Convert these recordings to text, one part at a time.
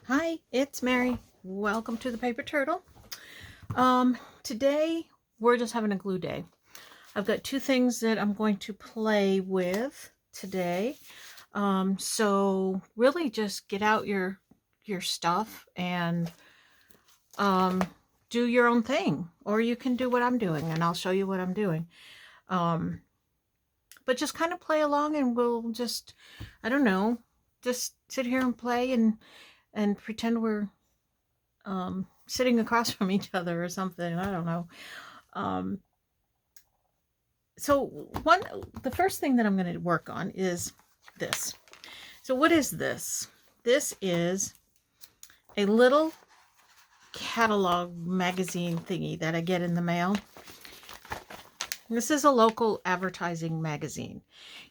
Hi, it's Mary. Welcome to the Paper Turtle. Today we're just having a glue day. I've got two things that I'm going to play with today. So really just get out your stuff and do your own thing, or you can do what I'm doing and I'll show you what I'm doing. But just kind of play along and we'll just, I don't know, just sit here and play and pretend we're sitting across from each other or something. I don't know. Um, so the first thing that I'm going to work on is this. So what is this? This is a little catalog magazine thingy that I get in the mail. This is a local advertising magazine.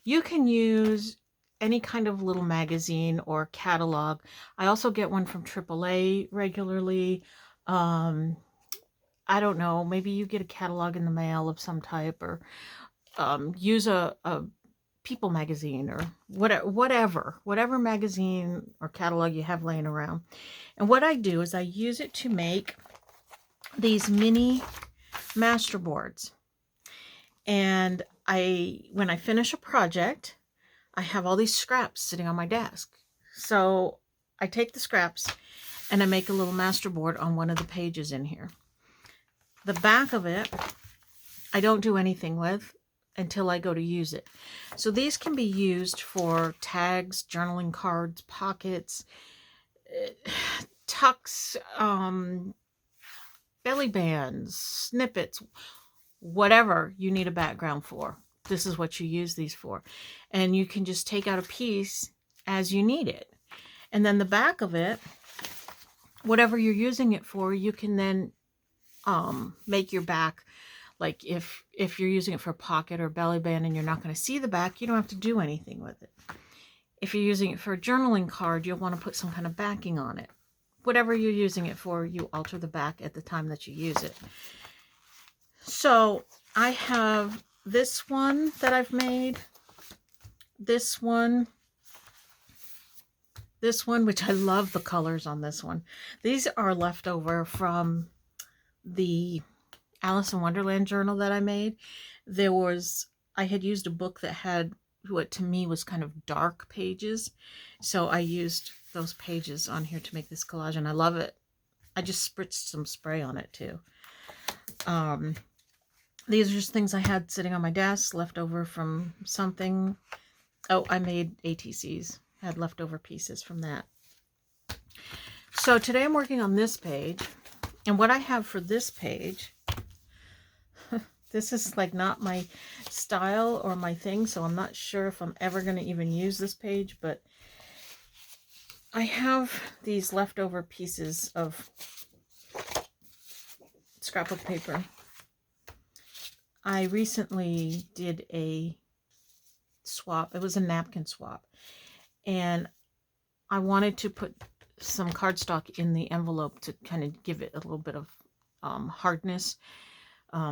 You can use any kind of little magazine or catalog. I also get one from AAA regularly. I don't know, maybe you get a catalog in the mail of some type, or use a People magazine or whatever magazine or catalog you have laying around. And what I do is I use it to make these mini masterboards. And when I finish a project, I have all these scraps sitting on my desk. So I take the scraps and I make a little masterboard on one of the pages in here. The back of it, I don't do anything with until I go to use it. So these can be used for tags, journaling cards, pockets, tucks, belly bands, snippets, whatever you need a background for. This is what you use these for. And you can just take out a piece as you need it. And then the back of it, whatever you're using it for, you can then make your back, like if you're using it for a pocket or belly band and you're not going to see the back, you don't have to do anything with it. If you're using it for a journaling card, you'll want to put some kind of backing on it. Whatever you're using it for, you alter the back at the time that you use it. So I have this one that I've made, this one, which I love the colors on this one. These are left over from the Alice in Wonderland journal that I made. I had used a book that had what to me was kind of dark pages. So I used those pages on here to make this collage and I love it. I just spritzed some spray on it too. These are just things I had sitting on my desk, left over from something. Oh, I made ATCs. Had leftover pieces from that. So today I'm working on this page. And what I have for this page, this is like not my style or my thing, so I'm not sure if I'm ever going to even use this page, but I have these leftover pieces of scrapbook paper. I recently did a swap. It was a napkin swap. And I wanted to put some cardstock in the envelope to kind of give it a little bit of hardness.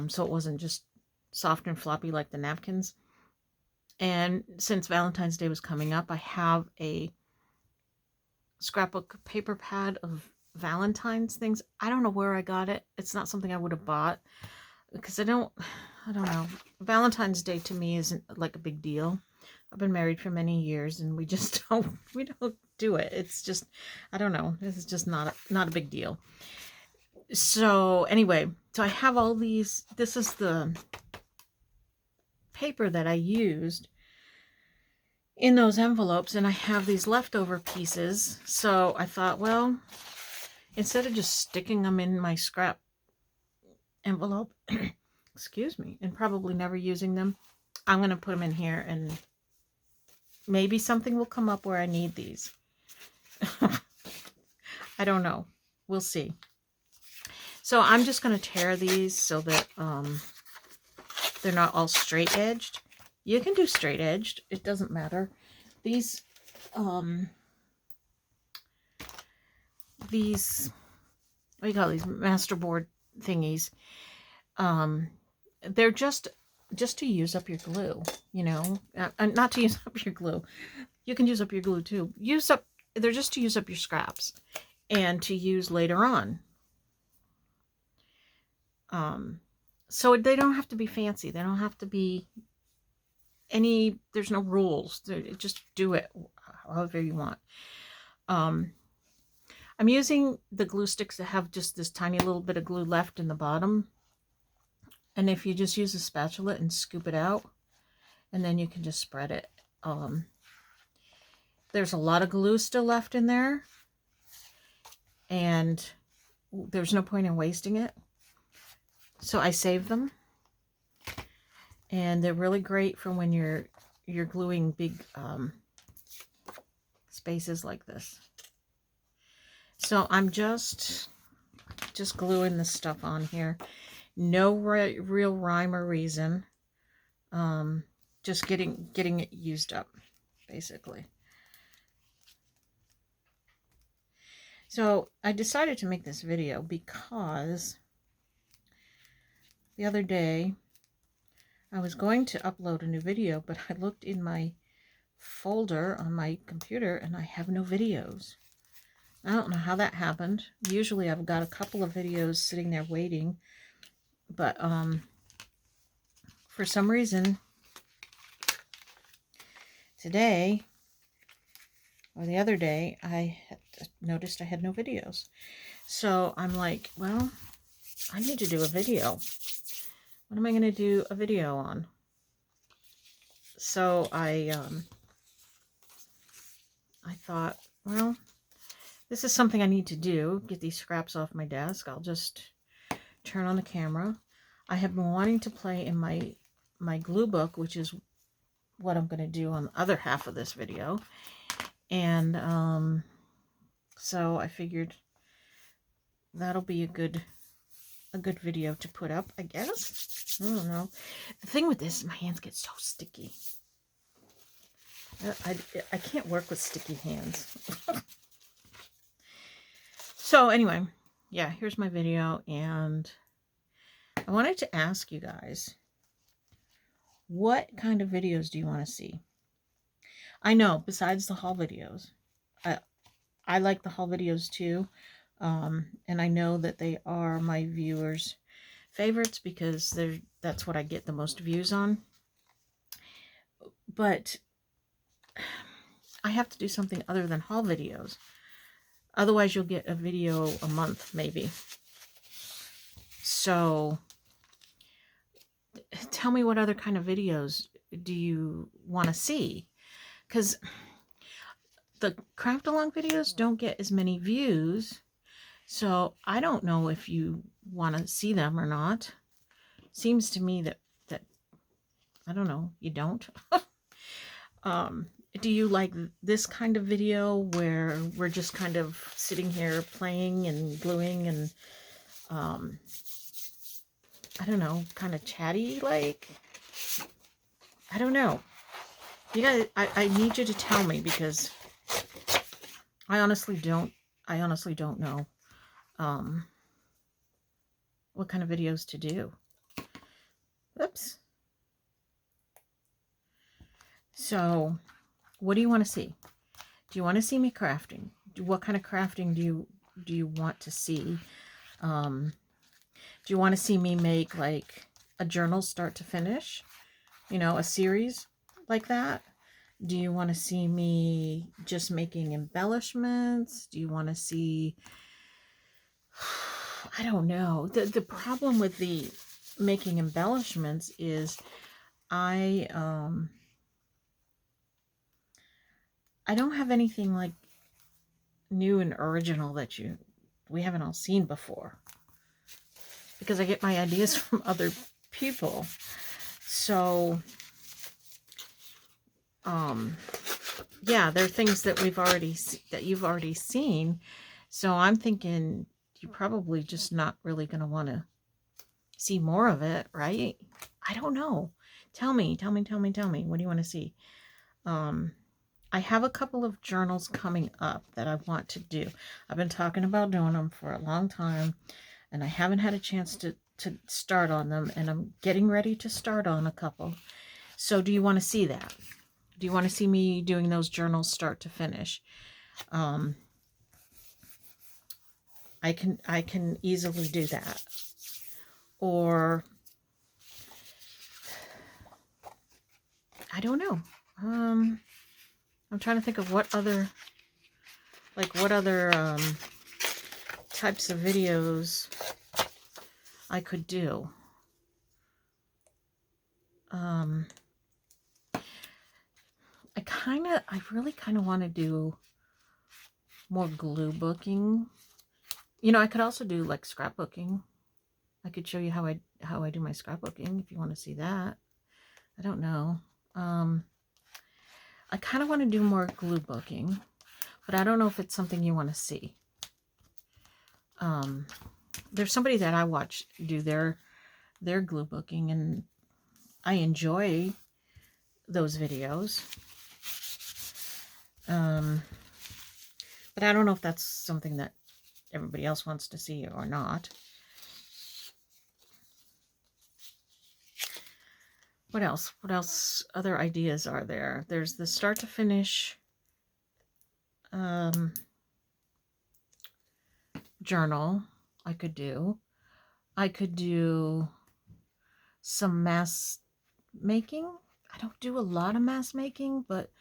So it wasn't just soft and floppy like the napkins. And since Valentine's Day was coming up, I have a scrapbook paper pad of Valentine's things. I don't know where I got it. It's not something I would have bought because I don't know. Valentine's Day to me isn't like a big deal. I've been married for many years and we don't do it. It's just, I don't know. This is just not a big deal. So anyway, so I have all these. This is the paper that I used in those envelopes, and I have these leftover pieces. So I thought, well, instead of just sticking them in my scrap envelope, excuse me, and probably never using them, I'm going to put them in here and maybe something will come up where I need these. I don't know. We'll see. So I'm just going to tear these so that they're not all straight edged. You can do straight edged. It doesn't matter. These, what do you call these? Masterboard thingies. They're just to use up your glue, you know. Not to use up your glue. You can use up your glue too. They're just to use up your scraps. and to use later on. So they don't have to be fancy. They don't have to be there's no rules. Just do it however you want. I'm using the glue sticks that have just this tiny little bit of glue left in the bottom. And if you just use a spatula and scoop it out, and then you can just spread it. There's a lot of glue still left in there, and there's no point in wasting it. So I save them. And they're really great for when you're gluing big spaces like this. So I'm just gluing this stuff on here. No real rhyme or reason. Just getting it used up, basically. So I decided to make this video because the other day I was going to upload a new video, but I looked in my folder on my computer and I have no videos. I don't know how that happened. Usually I've got a couple of videos sitting there waiting, but for some reason today or the other day I noticed I had no videos. So I'm like, well, I need to do a video. What am I going to do a video on? So I thought, well, this is something I need to do. Get these scraps off my desk. I'll just turn on the camera. I have been wanting to play in my glue book, which is what I'm going to do on the other half of this video. And so I figured that'll be a good video to put up, I guess. I don't know. The thing with this, my hands get so sticky. I can't work with sticky hands. So anyway, yeah, here's my video, and I wanted to ask you guys, what kind of videos do you want to see? I know, besides the haul videos, I like the haul videos too, and I know that they are my viewers' favorites because that's what I get the most views on. But I have to do something other than haul videos. Otherwise, you'll get a video a month, maybe. So, tell me what other kind of videos do you want to see? Because the craft along videos don't get as many views. So, I don't know if you want to see them or not. Seems to me that I don't know, you don't. Do you like this kind of video where we're just kind of sitting here playing and gluing and, I don't know, kind of chatty, like? I don't know. You guys, I need you to tell me, because I honestly don't know what kind of videos to do. Oops. So, what do you want to see? Do you want to see me crafting? What kind of crafting do you want to see? Do you want to see me make like a journal start to finish? You know, a series like that? Do you want to see me just making embellishments? Do you want to see, I don't know. The problem with the making embellishments is I don't have anything like new and original that we haven't all seen before, because I get my ideas from other people. So yeah, there are things that you've already seen. So I'm thinking you're probably just not really going to want to see more of it, right? I don't know. Tell me. What do you want to see? I have a couple of journals coming up that I want to do. I've been talking about doing them for a long time, and I haven't had a chance to start on them, and I'm getting ready to start on a couple. So do you want to see that? Do you want to see me doing those journals start to finish? I can easily do that. Or I don't know. I'm trying to think of what other types of videos I could do. I really kind of want to do more glue booking. You know, I could also do like scrapbooking. I could show you how I do my scrapbooking if you want to see that. I don't know. I kind of want to do more glue booking, but I don't know if it's something you want to see. There's somebody that I watch do their glue booking, and I enjoy those videos. But I don't know if that's something that everybody else wants to see or not. What else? What else? Other ideas are there? There's the start to finish journal I could do. I could do some mask making. I don't do a lot of mask making, but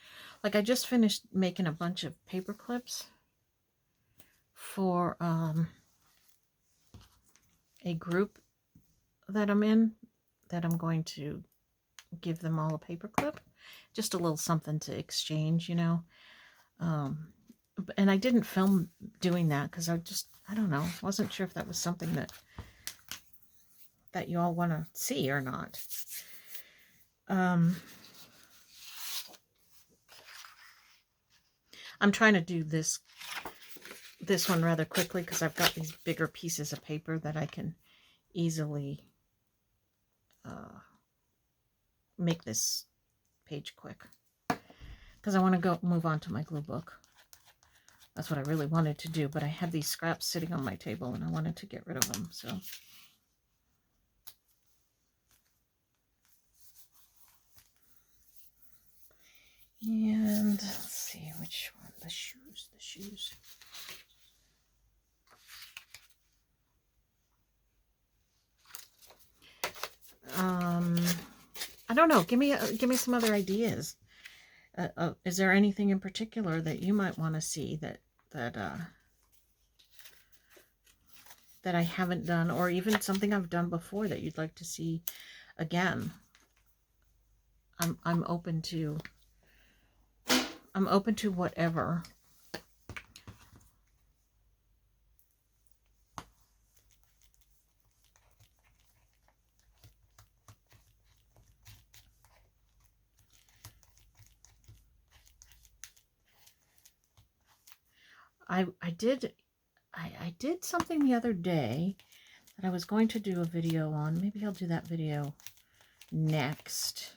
like I just finished making a bunch of paper clips for a group that I'm in, that I'm going to give them all a paper clip. Just a little something to exchange, you know. And I didn't film doing that because I don't know, wasn't sure if that was something that you all want to see or not. I'm trying to do this one rather quickly because I've got these bigger pieces of paper that I can easily make this page quick, because I want to move on to my glue book. That's what I really wanted to do, but I had these scraps sitting on my table and I wanted to get rid of them, so. And let's see which one. The shoes. I don't know. Give me some other ideas. Is there anything in particular that you might want to see that I haven't done, or even something I've done before that you'd like to see again? I'm open to whatever. I did something the other day that I was going to do a video on. Maybe I'll do that video next.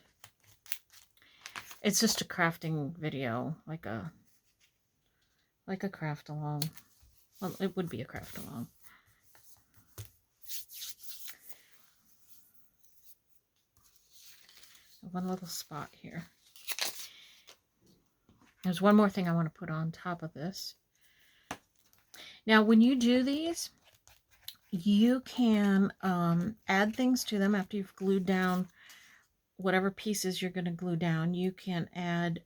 It's just a crafting video, like a craft along. Well, it would be a craft along. One little spot here. There's one more thing I want to put on top of this. Now, when you do these, you can add things to them after you've glued down whatever pieces you're going to glue down. You can add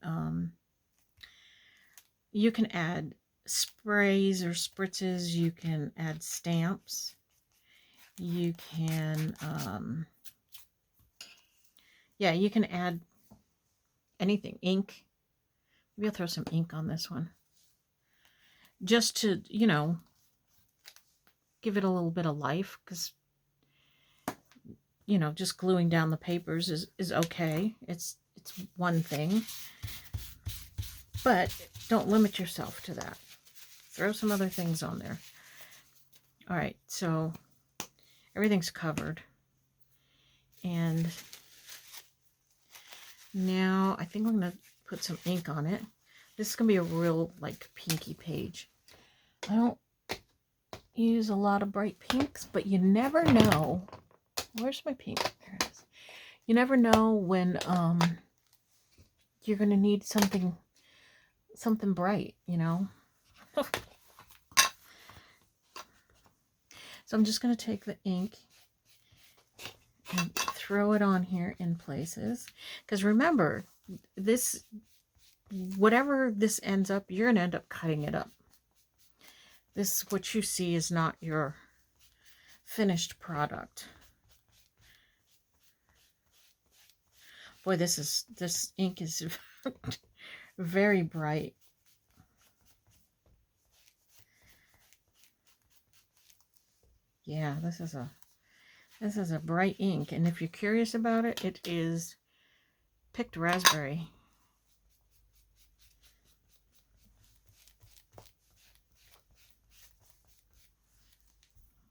sprays or spritzes. You can add stamps. You can you can add anything. Ink. Maybe I'll throw some ink on this one, just to, you know, give it a little bit of life, because, you know, just gluing down the papers is okay. It's one thing, but don't limit yourself to that. Throw some other things on there. All right, so everything's covered, and now I think I'm going to put some ink on it. This is going to be a real, like, pinky page. I don't use a lot of bright pinks, but you never know. Where's my pink? There it is. You never know when you're going to need something bright, you know. So I'm just going to take the ink and throw it on here in places. Because remember, this, whatever this ends up, you're going to end up cutting it up. This, what you see, is not your finished product. Boy, this ink is very bright. Yeah, this is a bright ink, and if you're curious about it, it is picked raspberry.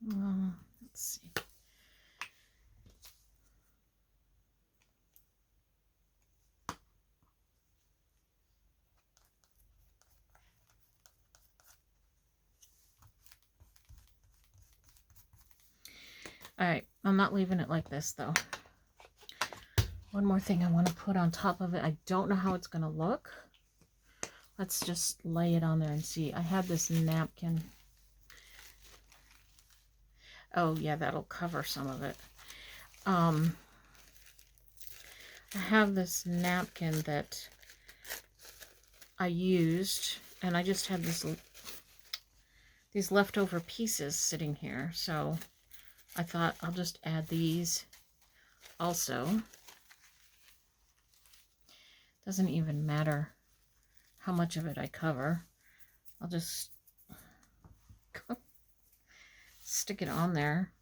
Let's see. All right, I'm not leaving it like this though. One more thing I want to put on top of it. I don't know how it's going to look. Let's just lay it on there and see. I have this napkin. Oh yeah, that'll cover some of it. I have this napkin that I used, and I just had these leftover pieces sitting here, so I thought I'll just add these also. Doesn't even matter how much of it I cover. I'll just stick it on there.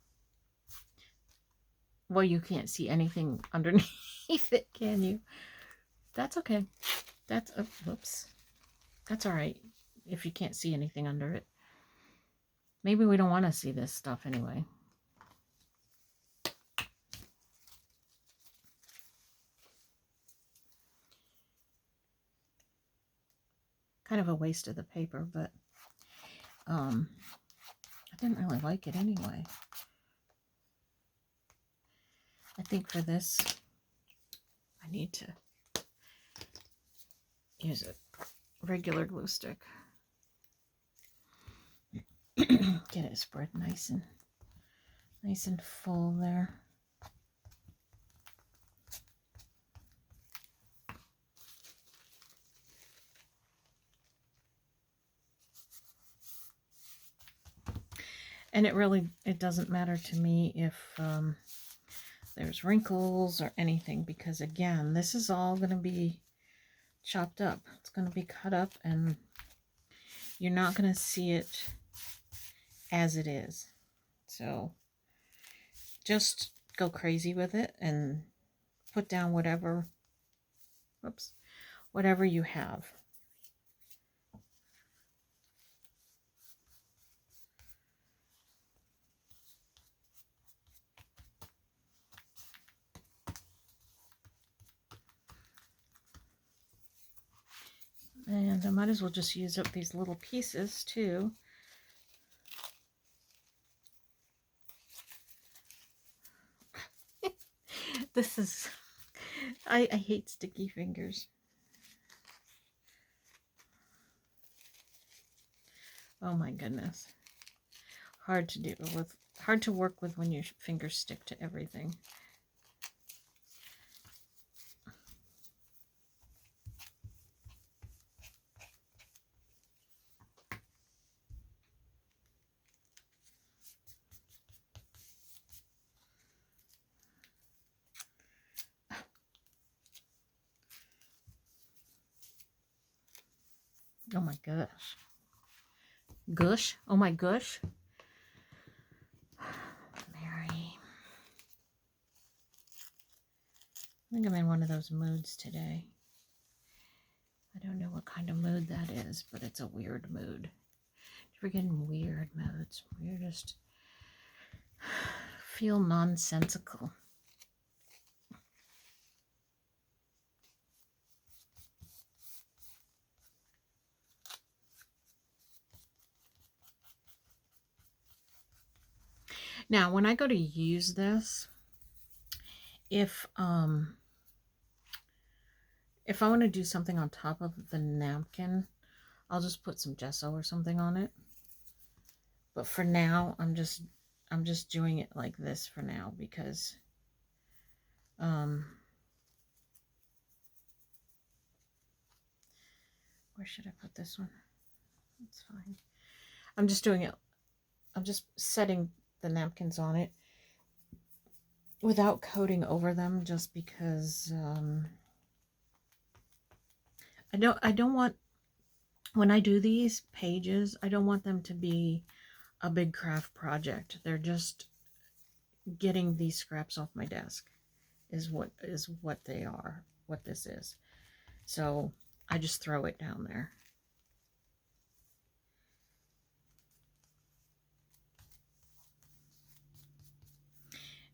Well, you can't see anything underneath it, can you? That's okay. That's, whoops. That's all right if you can't see anything under it. Maybe we don't want to see this stuff anyway. Kind of a waste of the paper, but I didn't really like it anyway. I think for this, I need to use a regular glue stick. Get it spread nice and full there. And it doesn't matter to me if there's wrinkles or anything, because again, this is all going to be chopped up. It's going to be cut up, and you're not going to see it as it is. So just go crazy with it and put down whatever you have. And I might as well just use up these little pieces too. This is, I hate sticky fingers. Oh my goodness. Hard to deal with, hard to work with when your fingers stick to everything. Oh my gosh. Gush? Oh my gosh. Mary. I think I'm in one of those moods today. I don't know what kind of mood that is, but it's a weird mood. We're getting weird moods. We're just feel nonsensical. Now, when I go to use this, if I want to do something on top of the napkin, I'll just put some gesso or something on it. But for now, I'm just I'm just doing it like this for now because where should I put this one? That's fine. I'm just doing it. I'm just setting the napkins on it without coating over them, just because I don't want, when I do these pages, I don't want them to be a big craft project. They're just getting these scraps off my desk is what they are, what this is. So I just throw it down there.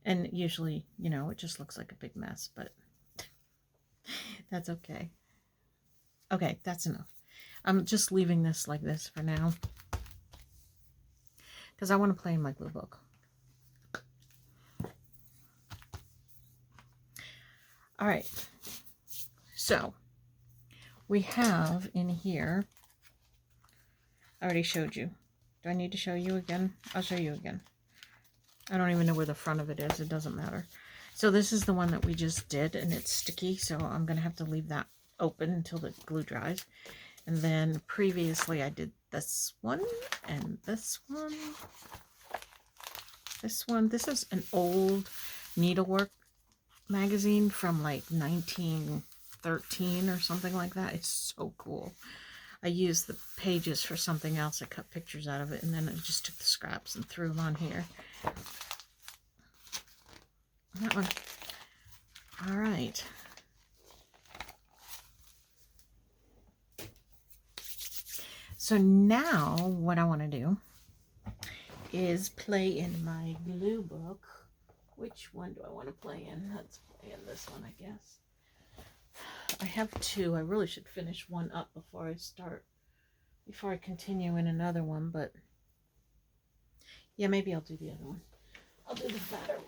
And usually, you know, it just looks like a big mess, but that's okay. Okay, that's enough. I'm just leaving this like this for now because I want to play in my glue book. All right, so we have in here, I already showed you. Do I need to show you again? I'll show you again. I don't even know where the front of it is. It doesn't matter. So this is the one that we just did, and it's sticky, so I'm going to have to leave that open until the glue dries. And then previously I did this one and this one. This one. This is an old needlework magazine from like 1913 or something like that. It's so cool. I used the pages for something else. I cut pictures out of it, and then I just took the scraps and threw them on here. That one. All right. So now what I want to do is play in my glue book. Which one do I want to play in? Let's play in this one, I guess. I have two. I really should finish one up before I continue in another one, but yeah, maybe I'll do the other one. I'll do the fatter one.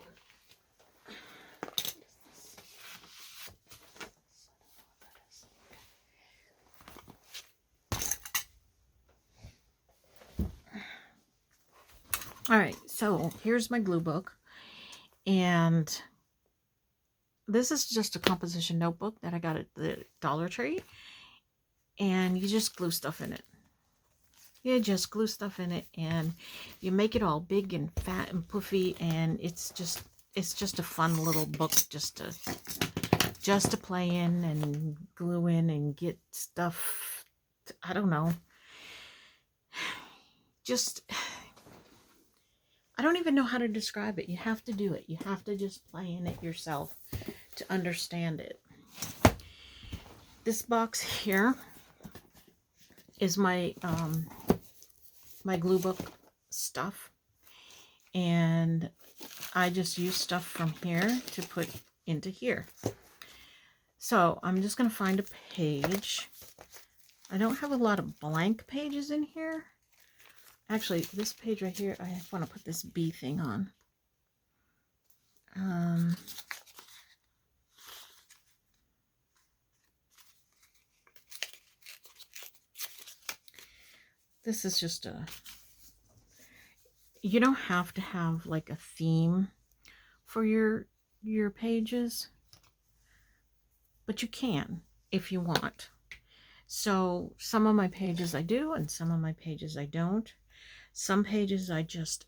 All right, so here's my glue book, and this is just a composition notebook that I got at the Dollar Tree, and you just glue stuff in it. You just glue stuff in it, and you make it all big and fat and puffy, and it's just a fun little book just to play in and glue in and get stuff. I don't know. Just, I don't even know how to describe it. You have to do it. You have to just play in it yourself to understand it. This box here is my my glue book stuff, and I just use stuff from here to put into here. So I'm just going to find a page. I don't have a lot of blank pages in here. Actually, this page right here, I want to put this bee thing on. This is just you don't have to have like a theme for your pages, but you can if you want. So some of my pages I do, and some of my pages I don't. Some pages I just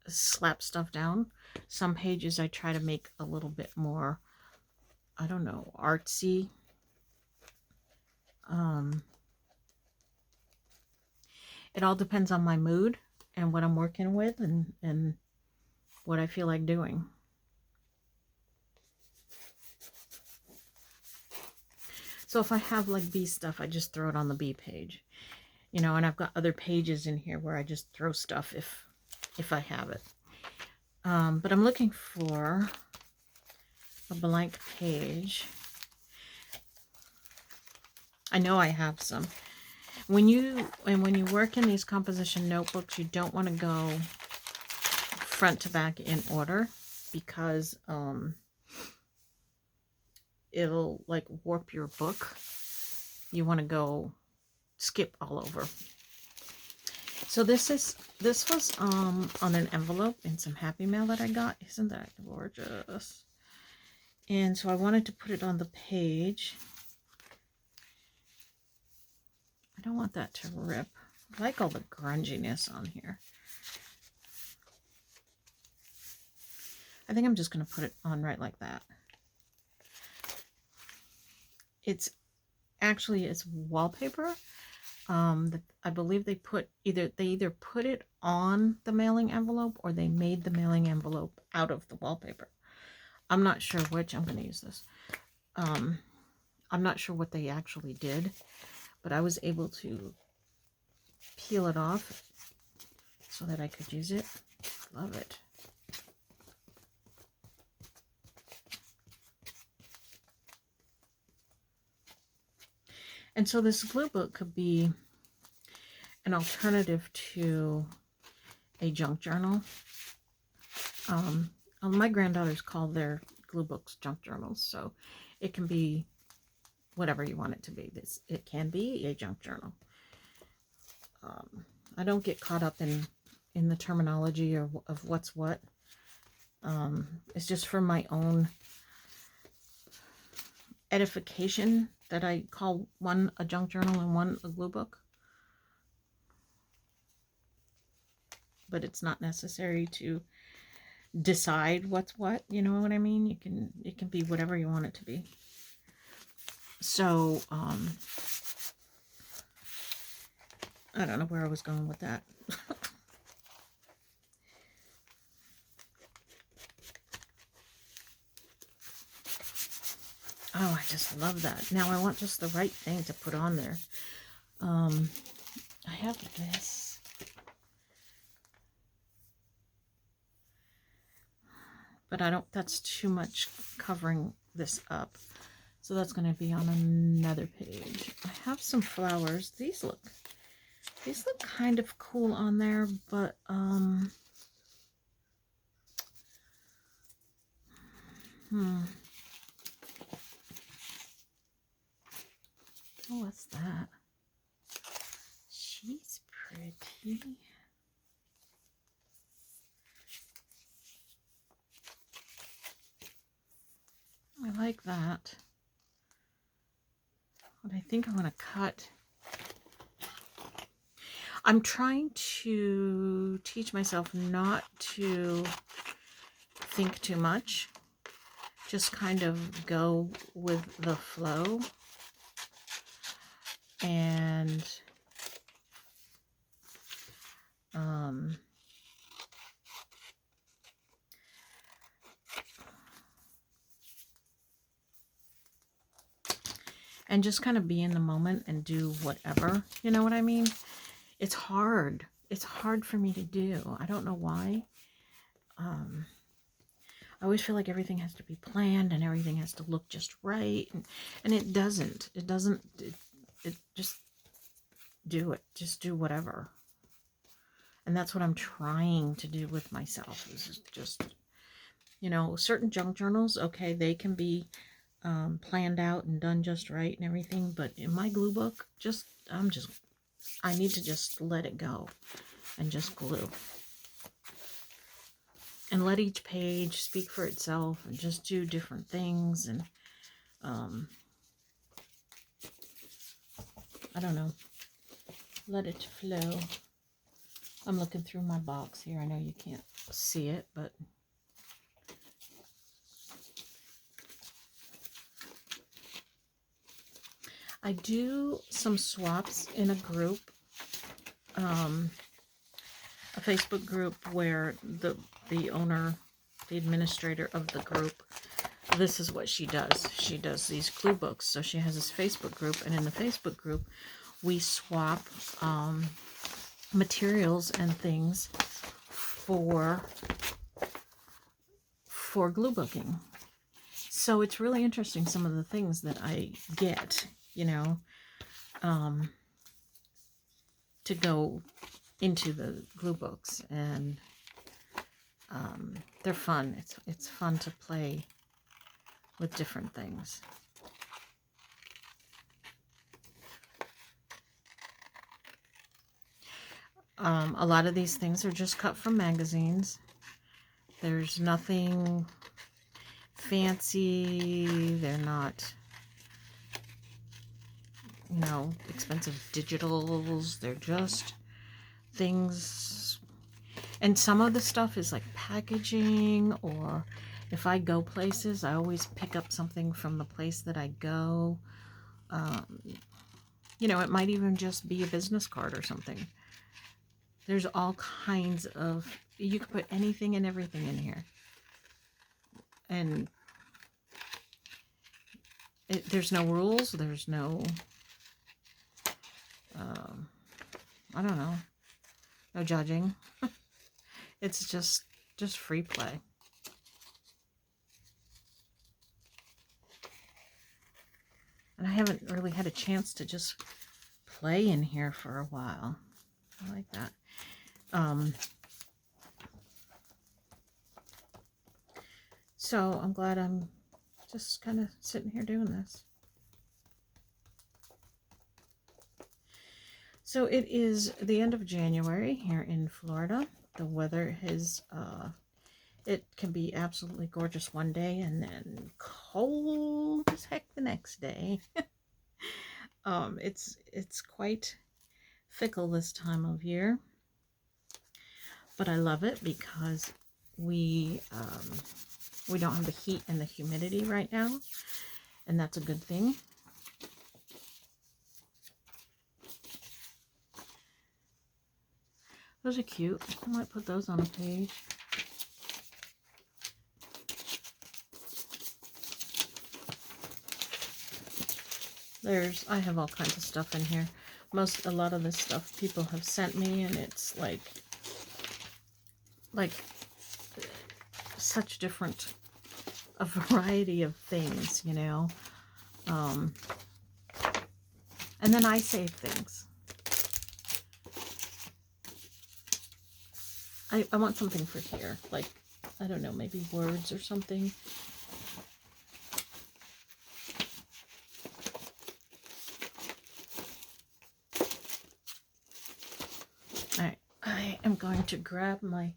slap stuff down. Some pages I try to make a little bit more, I don't know, artsy. It all depends on my mood and what I'm working with, and what I feel like doing. So if I have like bee stuff, I just throw it on the bee page, you know, and I've got other pages in here where I just throw stuff if I have it. But I'm looking for a blank page. I know I have some. When you work in these composition notebooks, you don't want to go front to back in order, because it'll like warp your book. You want to go skip all over. So this was on an envelope in some Happy Mail that I got. Isn't that gorgeous? And so I wanted to put it on the page. I don't want that to rip. I like all the grunginess on here. I think I'm just going to put it on right like that. It's wallpaper. I believe they either put it on the mailing envelope or they made the mailing envelope out of the wallpaper. I'm not sure which. I'm going to use this. I'm not sure what they actually did, but I was able to peel it off so that I could use it. Love it. And so this glue book could be an alternative to a junk journal. My granddaughters call their glue books junk journals, so it can be whatever you want it to be. It can be a junk journal. I don't get caught up in the terminology of what's what. It's just for my own edification that I call one a junk journal and one a glue book. But it's not necessary to decide what's what, you know what I mean? It can be whatever you want it to be. So I don't know where I was going with that. Oh, I just love that. Now I want just the right thing to put on there. I have this. But I don't, that's too much covering this up. So that's going to be on another page. I have some flowers. These look kind of cool on there, but Oh, what's that? She's pretty. I like that. But I think I want to cut. I'm trying to teach myself not to think too much. Just kind of go with the flow. And and just kind of be in the moment and do whatever, you know what I mean? It's hard. It's hard for me to do. I don't know why. I always feel like everything has to be planned and everything has to look just right. And it doesn't. It doesn't. It just do it. Just do whatever. And that's what I'm trying to do with myself. Is just, you know, certain junk journals, okay, they can be planned out and done just right and everything. But in my glue book, I need to just let it go and just glue. And let each page speak for itself and just do different things. And I don't know. Let it flow. I'm looking through my box here. I know you can't see it, but I do some swaps in a group, a Facebook group where the owner, the administrator of the group, this is what she does. She does these glue books. So she has this Facebook group, and in the Facebook group, we swap materials and things for glue booking. So it's really interesting, some of the things that I get, you know, to go into the glue books, and they're fun. It's fun to play with different things. A lot of these things are just cut from magazines. There's nothing fancy. They're not, you know, expensive digitals. They're just things. And some of the stuff is like packaging, or if I go places, I always pick up something from the place that I go. You know, it might even just be a business card or something. There's all kinds of, you can put anything and everything in here. And there's no rules. There's no, I don't know, no judging. It's just free play. And I haven't really had a chance to just play in here for a while. I like that. So I'm glad I'm just kind of sitting here doing this. So it is the end of January here in Florida. The weather has, it can be absolutely gorgeous one day and then cold as heck the next day. It's quite fickle this time of year, but I love it because we don't have the heat and the humidity right now, and that's a good thing. Those are cute. I might put those on a page. I have all kinds of stuff in here. A lot of this stuff people have sent me, and it's like such different, a variety of things, you know. And then I save things. I want something for here, like, I don't know, maybe words or something. Alright, I am going to grab my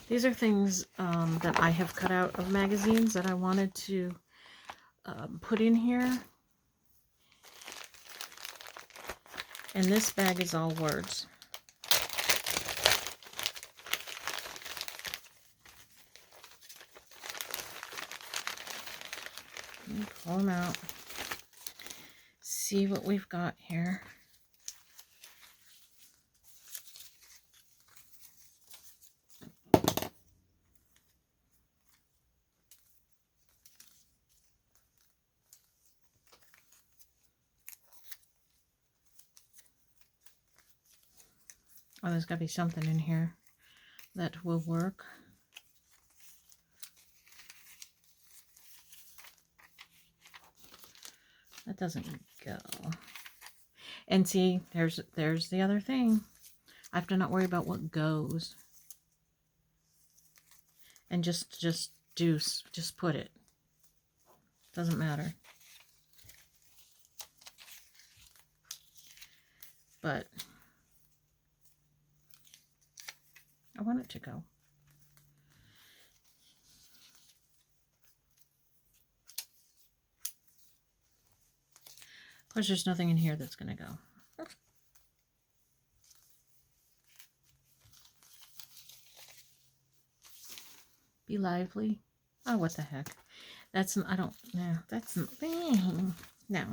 these are things that I have cut out of magazines that I wanted to put in here. And this bag is all words. Let me pull them out. See what we've got here. Oh, there's got to be something in here that will work. That doesn't go. And see, there's the other thing. I have to not worry about what goes. And just put it. Doesn't matter. But I want it to go. Of course, there's nothing in here that's going to go. Be lively. Oh, what the heck. That's, I don't, no, that's, no.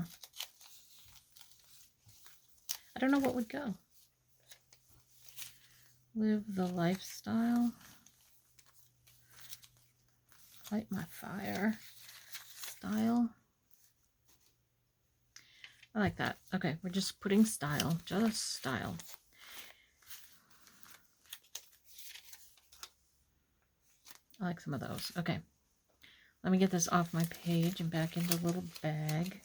I don't know what would go. Live the lifestyle. Light my fire. Style. I like that. Okay, we're just putting style. Just style. I like some of those. Okay. Let me get this off my page and back in the little bag.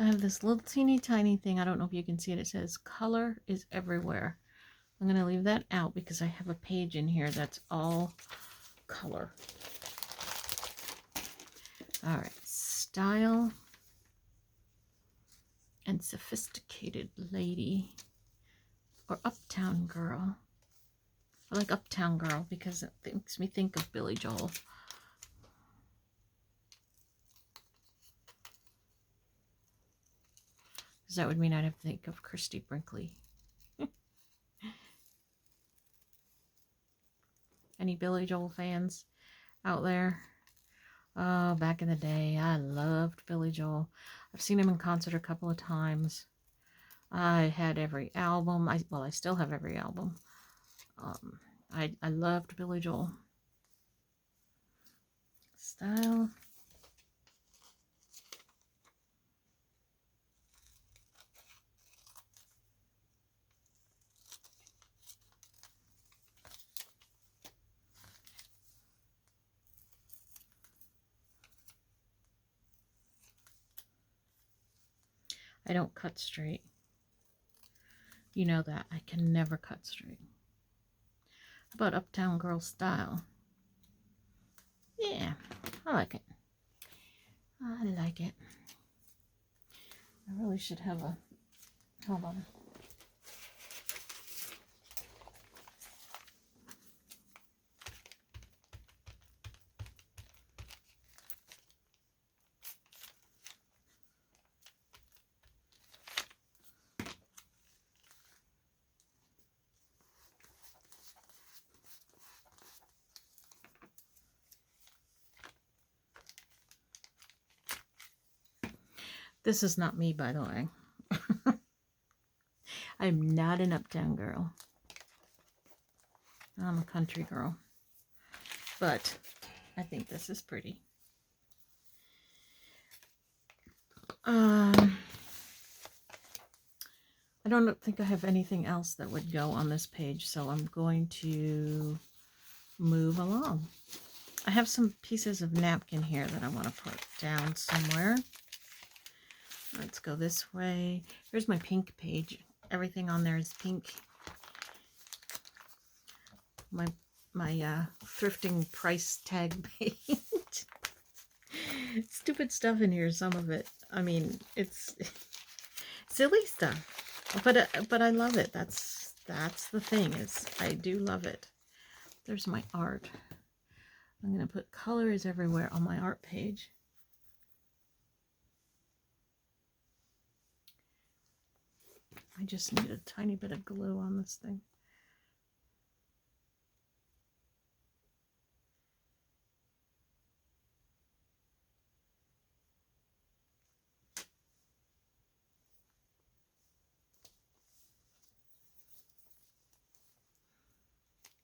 I have this little teeny tiny thing. I don't know if you can see it. It says color is everywhere. I'm going to leave that out because I have a page in here that's all color. All right, style and sophisticated lady or uptown girl. I like uptown girl because it makes me think of Billy Joel. Because that would mean I'd have to think of Christy Brinkley. Any Billy Joel fans out there? Oh, back in the day, I loved Billy Joel. I've seen him in concert a couple of times. I had every album. Well, I still have every album. I loved Billy Joel. Style. I don't cut straight. You know that. I can never cut straight. How about Uptown Girl style? Yeah, I like it. I like it. I really should have a... Hold on. This is not me, by the way. I'm not an uptown girl. I'm a country girl. But I think this is pretty. I don't think I have anything else that would go on this page, so I'm going to move along. I have some pieces of napkin here that I want to put down somewhere. Let's go this way. Here's my pink page. Everything on there is pink. My thrifting price tag page. Stupid stuff in here, some of it. I mean, it's silly stuff. But I love it. That's the thing, is I do love it. There's my art. I'm going to put colors everywhere on my art page. I just need a tiny bit of glue on this thing.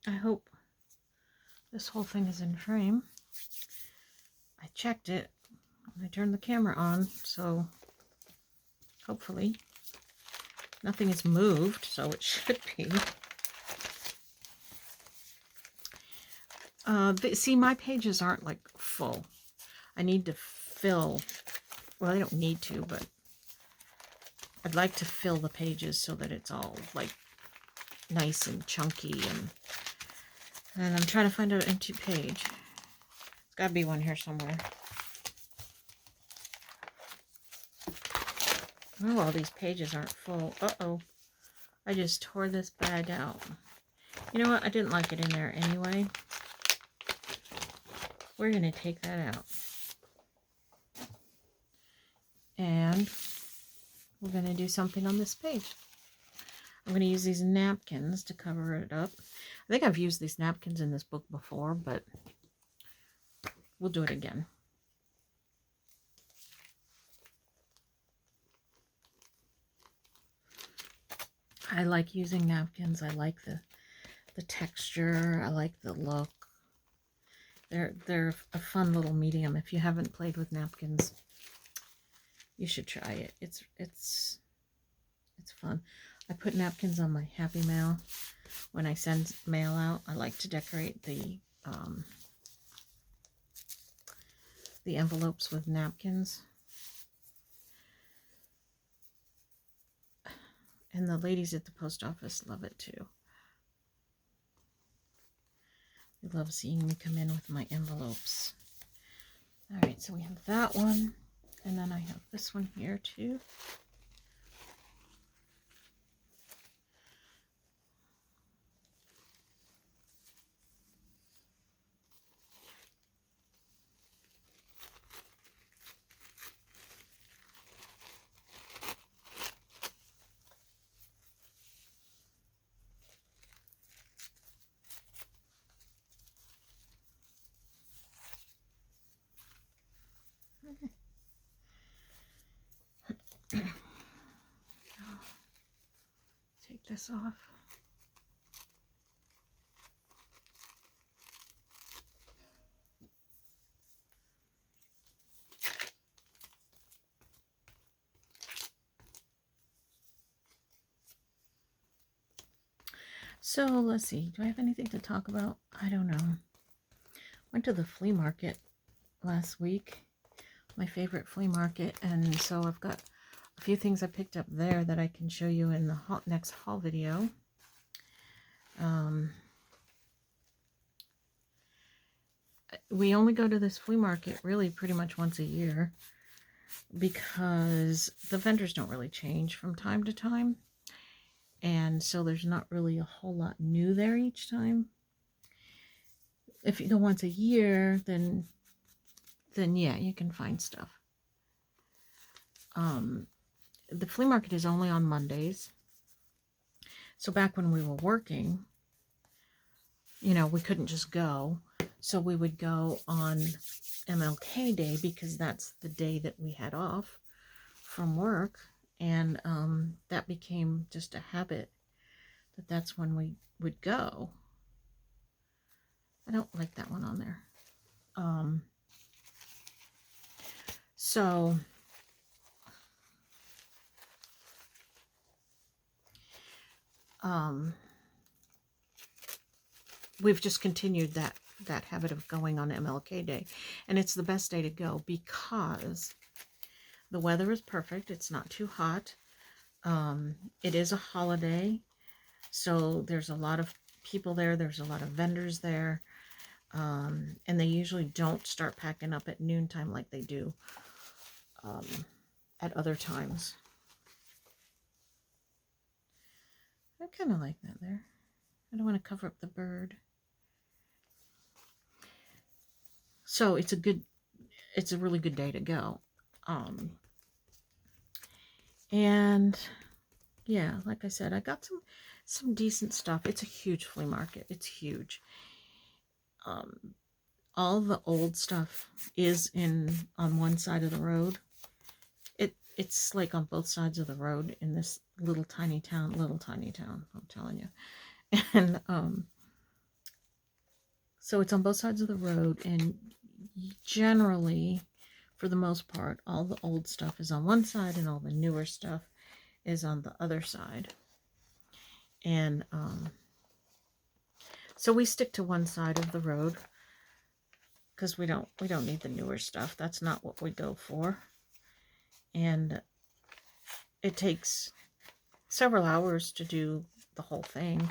I hope this whole thing is in frame. I checked it when I turned the camera on, so hopefully nothing is moved, so it should be. See, my pages aren't like full. I need to fill, well, I don't need to, but I'd like to fill the pages so that it's all like nice and chunky, and I'm trying to find an empty page. There's got to be one here somewhere. Oh, all these pages aren't full. Uh-oh. I just tore this bag out. You know what? I didn't like it in there anyway. We're going to take that out. And we're going to do something on this page. I'm going to use these napkins to cover it up. I think I've used these napkins in this book before, but we'll do it again. I like using napkins. I like the texture. I like the look. They're a fun little medium. If you haven't played with napkins, you should try it. It's fun. I put napkins on my Happy Mail. When I send mail out, I like to decorate the envelopes with napkins. And the ladies at the post office love it too. They love seeing me come in with my envelopes. All right, so we have that one. And then I have this one here too. Take this off. So let's see, do I have anything to talk about? I don't know. Went to the flea market last week, my favorite flea market, and so I've got a few things I picked up there that I can show you in the next haul video. We only go to this flea market really pretty much once a year because the vendors don't really change from time to time. And so there's not really a whole lot new there each time. If you go once a year, then yeah, you can find stuff. The flea market is only on Mondays. So back when we were working, you know, we couldn't just go. So we would go on MLK Day because that's the day that we had off from work. And that became just a habit that that's when we would go. I don't like that one on there. So we've just continued that habit of going on MLK Day, and it's the best day to go because the weather is perfect. It's not too hot. It is a holiday, so there's a lot of people there. There's a lot of vendors there, and they usually don't start packing up at noontime like they do at other times. I kind of like that there. I don't want to cover up the bird. So it's a really good day to go. And yeah, like I said, I got some decent stuff. It's a huge flea market. It's huge. All the old stuff is on one side of the road. It's like on both sides of the road in this little tiny town, I'm telling you. And so it's on both sides of the road, and generally, for the most part, all the old stuff is on one side and all the newer stuff is on the other side. And so we stick to one side of the road because we don't need the newer stuff. That's not what we go for. And it takes several hours to do the whole thing.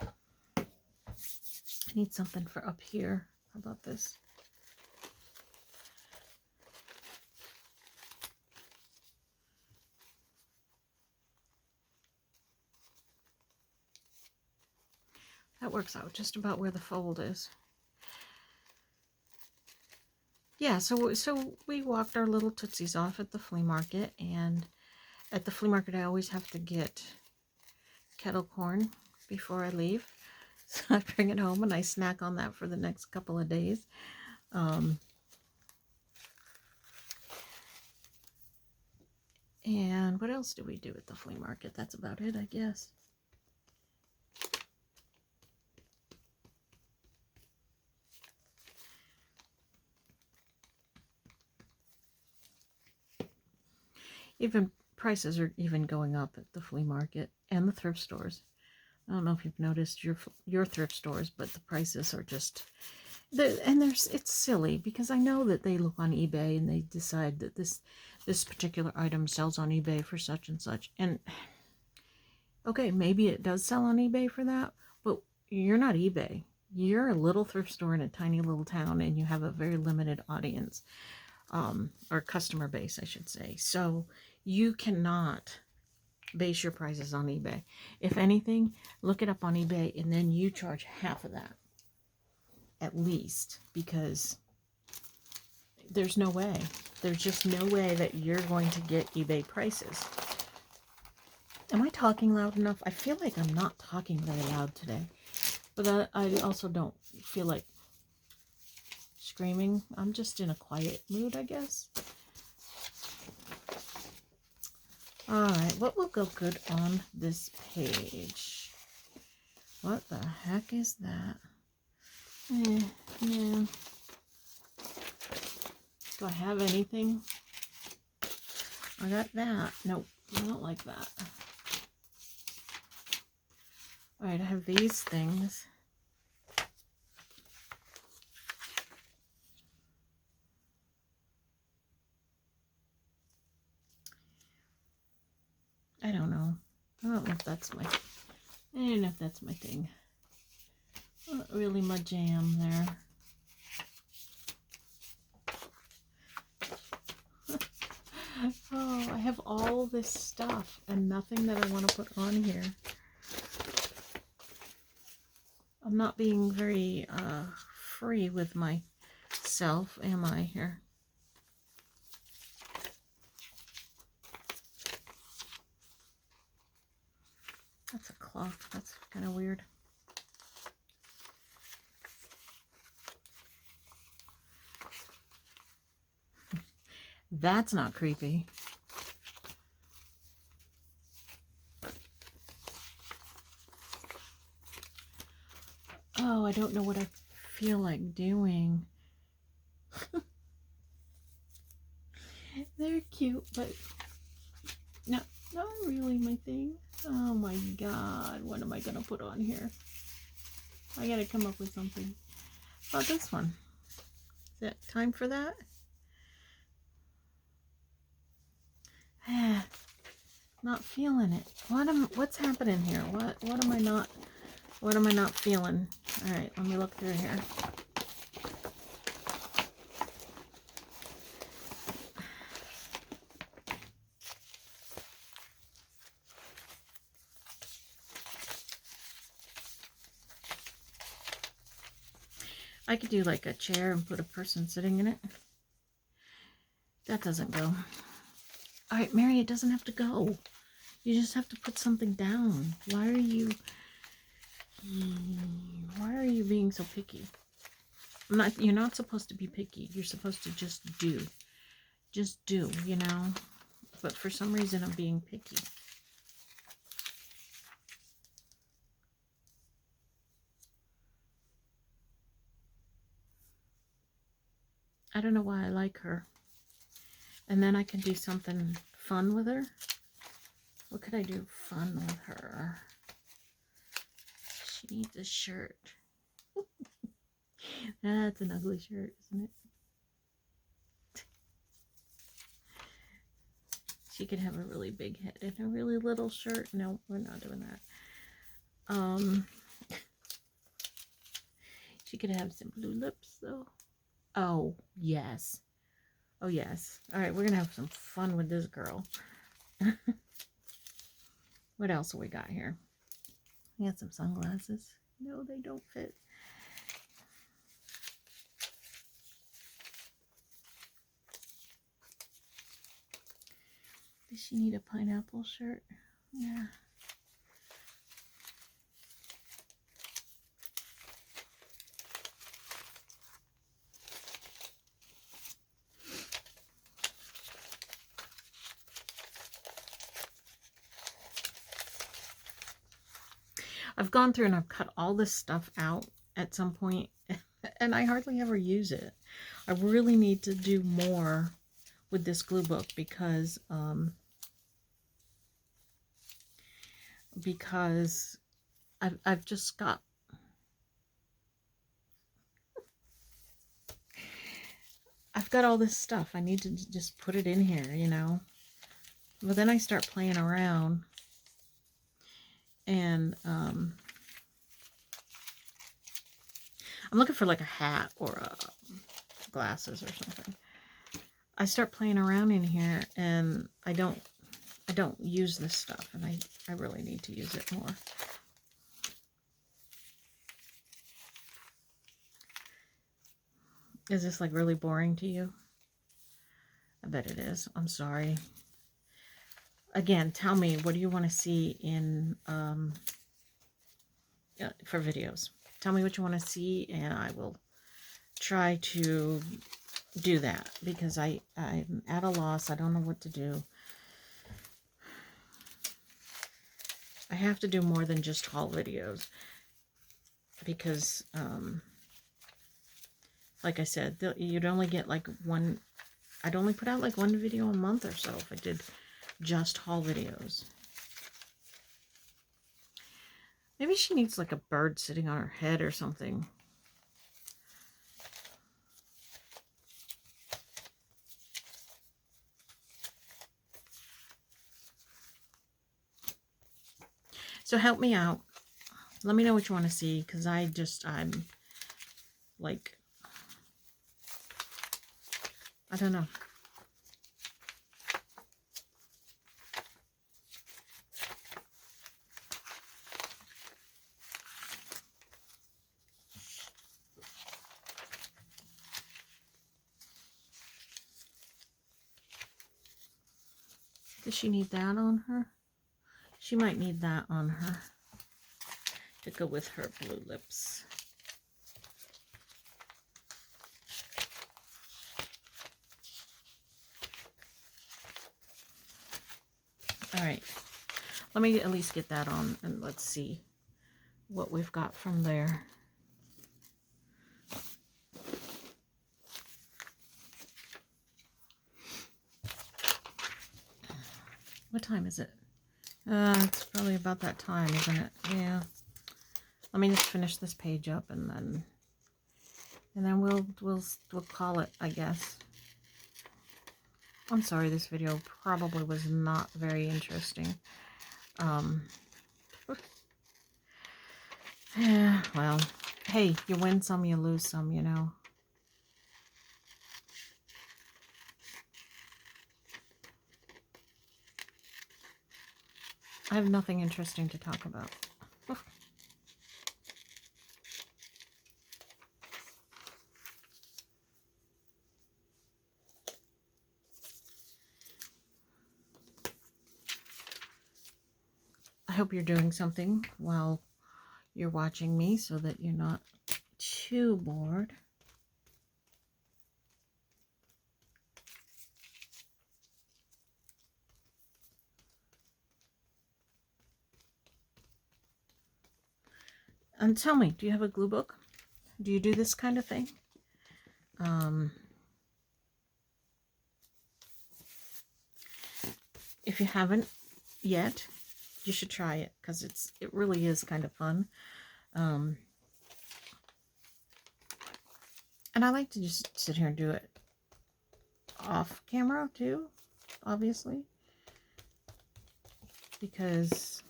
I need something for up here. How about this? That works out just about where the fold is. Yeah, so we walked our little tootsies off at the flea market, and at the flea market I always have to get kettle corn before I leave. So I bring it home and I snack on that for the next couple of days. And what else do we do at the flea market? That's about it, I guess. Even prices are even going up at the flea market and the thrift stores. I don't know if you've noticed your thrift stores, but the prices are just, it's silly because I know that they look on eBay and they decide that this particular item sells on eBay for such and such. And okay, maybe it does sell on eBay for that, but you're not eBay. You're a little thrift store in a tiny little town, and you have a very limited audience, or customer base, I should say. So you cannot base your prices on eBay. If anything, look it up on eBay, and then you charge half of that, at least, because there's no way. There's just no way that you're going to get eBay prices. Am I talking loud enough? I feel like I'm not talking very loud today. But I also don't feel like screaming. I'm just in a quiet mood, I guess. Alright, what will go good on this page? What the heck is that? Yeah. Do I have anything? I got that. Nope, I don't like that. Alright, I have these things. I don't know. I don't know if that's my... I don't know if that's my thing. Not really my jam there. Oh, I have all this stuff and nothing that I want to put on here. I'm not being very free with myself, am I, here? That's a clock. That's kind of weird. That's not creepy. Oh, I don't know what I feel like doing. They're cute, but no, not really my thing. Oh my god, what am I gonna put on here? I gotta come up with something. How about this one? Is it time for that? Not feeling it. What's happening here? What am I not feeling? All right, let me look through here. I could do like a chair and put a person sitting in it. That doesn't go. All right, Mary, it doesn't have to go. You just have to put something down. Why are you being so picky? You're not supposed to be picky. You're supposed to just do. Just do, you know? But for some reason, I'm being picky. I don't know why I like her. And then I can do something fun with her. What could I do fun with her? She needs a shirt. That's an ugly shirt, isn't it? She could have a really big head and a really little shirt. No, we're not doing that. She could have some blue lips, though. Oh, yes. Oh, yes. All right, we're going to have some fun with this girl. What else have we got here? We got some sunglasses. No, they don't fit. Does she need a pineapple shirt? Yeah. I've gone through and I've cut all this stuff out at some point, and I hardly ever use it. I really need to do more with this glue book because I've just got I've got all this stuff. I need to just put it in here, you know. But then I start playing around. And I'm looking for like a hat or glasses or something. I start playing around in here and I don't use this stuff, and I really need to use it more. Is this like really boring to you? I bet it is. I'm sorry. Again, tell me, what do you want to see in for videos? Tell me what you want to see, and I will try to do that, because I'm at a loss. I don't know what to do. I have to do more than just haul videos, because like I said, you'd only get like one. I'd only put out like one video a month or so if I did just haul videos. Maybe she needs like a bird sitting on her head or something. So help me out. Let me know what you want to see, because I'm like, I don't know. Does she need that on her? She might need that on her to go with her blue lips. All right, let me at least get that on, and let's see what we've got from there. What time is it? It's probably about that time, isn't it? Yeah. Let me just finish this page up, and then we'll call it, I guess. I'm sorry, this video probably was not very interesting. Yeah, well, hey, you win some, you lose some, you know. I have nothing interesting to talk about. I hope you're doing something while you're watching me so that you're not too bored. And tell me, do you have a glue book? Do you do this kind of thing? If you haven't yet, you should try it, because it really is kind of fun. And I like to just sit here and do it off camera too, obviously, because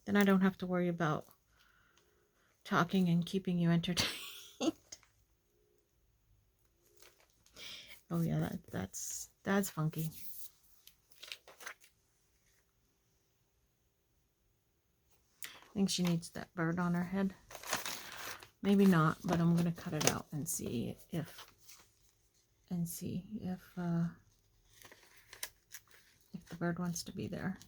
then I don't have to worry about talking and keeping you entertained. Oh yeah, that's funky. I think she needs that bird on her head. Maybe not, but I'm gonna cut it out and see if the bird wants to be there.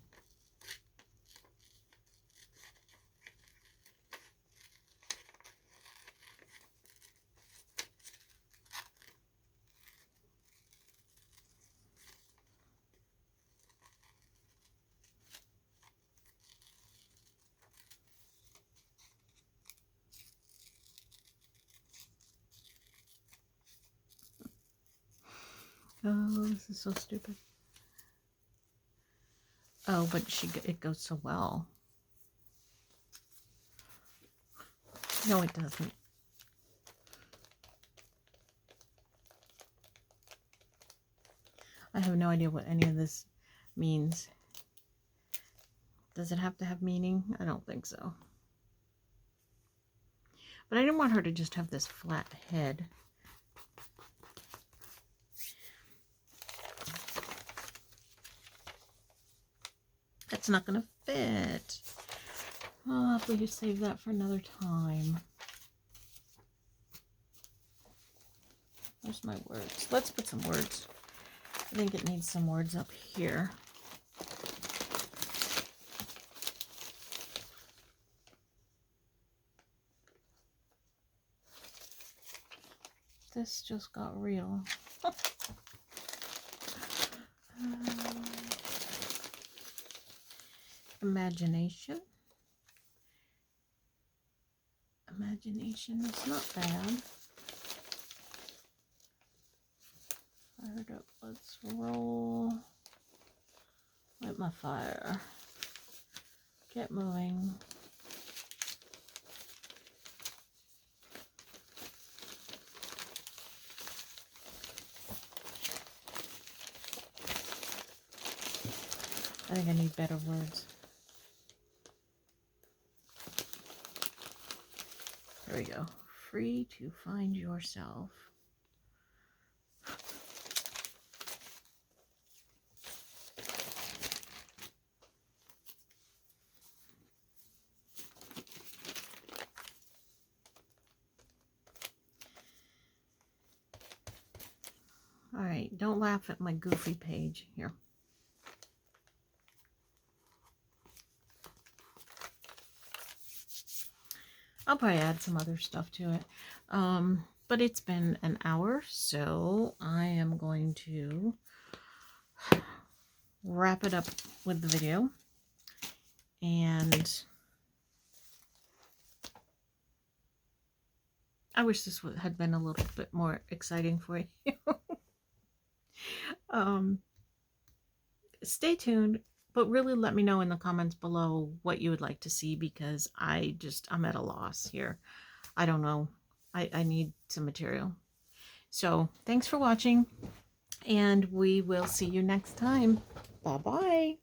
Oh, this is so stupid. Oh, but it goes so well. No, it doesn't. I have no idea what any of this means. Does it have to have meaning? I don't think so. But I didn't want her to just have this flat head. That's not going to fit. I'll have to save that for another time. Where's my words? Let's put some words. I think it needs some words up here. This just got real. Imagination. Imagination is not bad. Fired up. Let's roll. Light my fire. Get moving. I think I need better words. There we go. Free to find yourself. All right, don't laugh at my goofy page here. I'll probably add some other stuff to it. But it's been an hour, so I am going to wrap it up with the video. And I wish this had been a little bit more exciting for you. Stay tuned, but really let me know in the comments below what you would like to see, because I'm at a loss here. I don't know. I need some material. So thanks for watching, and we will see you next time. Bye-bye.